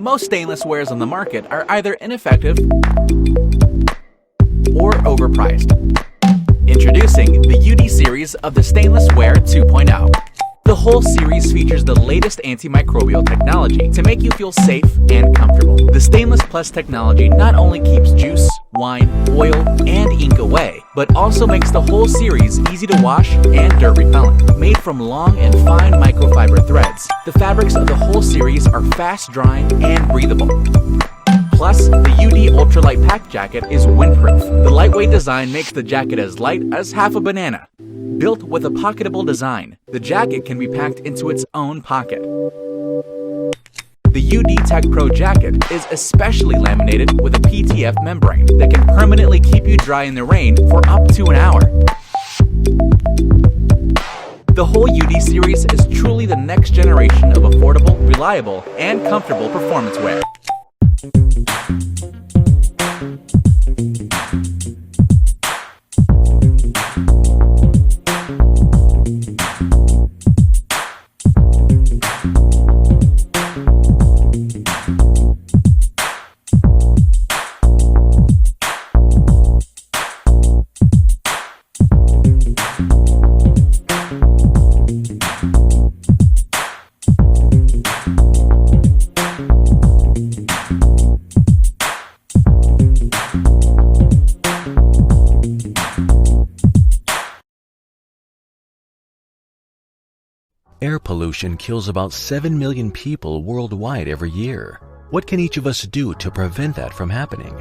Most stainless wares on the market are either ineffective or overpriced. Introducing the UD series of the Stainless Ware 2.0. The whole series features the latest antimicrobial technology to make you feel safe and comfortable. The Stainless Plus technology not only keeps juice, wine, oil, and ink away, but also makes the whole series easy to wash and dirt repellent. Made from long and fine microfiber threads, the fabrics of the whole series are fast drying and breathable. Plus, the UD Ultralight Pack Jacket is windproof. The lightweight design makes the jacket as light as half a banana. Built with a pocketable design, the jacket can be packed into its own pocket. The UD Tech Pro jacket is especially laminated with a PTF membrane that can permanently keep you dry in the rain for up to an hour. The whole UD series is truly the next generation of affordable, reliable, and comfortable performance wear. Air pollution kills about 7 million people worldwide every year. What can each of us do to prevent that from happening?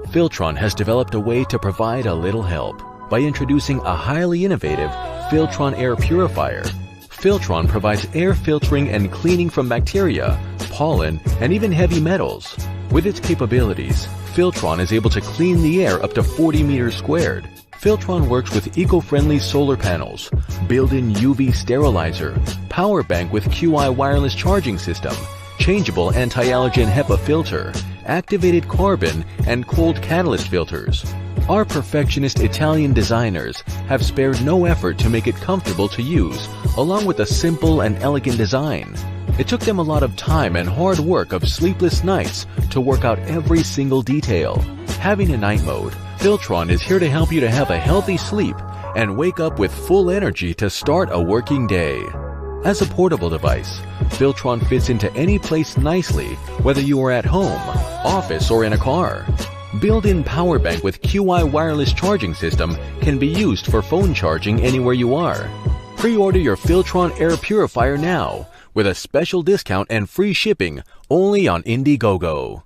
Filtron has developed a way to provide a little help by introducing a highly innovative Filtron Air Purifier. Filtron provides air filtering and cleaning from bacteria, pollen, and even heavy metals. With its capabilities, Filtron is able to clean the air up to 40 meters squared. Filtron works with eco-friendly solar panels, built-in UV sterilizer, power bank with QI wireless charging system, changeable anti-allergen HEPA filter, activated carbon, and cold catalyst filters. Our perfectionist Italian designers have spared no effort to make it comfortable to use, along with a simple and elegant design. It took them a lot of time and hard work of sleepless nights to work out every single detail. Having a night mode, Filtron is here to help you to have a healthy sleep and wake up with full energy to start a working day. As a portable device, Filtron fits into any place nicely, whether you are at home, office, or in a car. Built-in power bank with QI wireless charging system can be used for phone charging anywhere you are. Pre-order your Filtron Air Purifier now with a special discount and free shipping only on Indiegogo.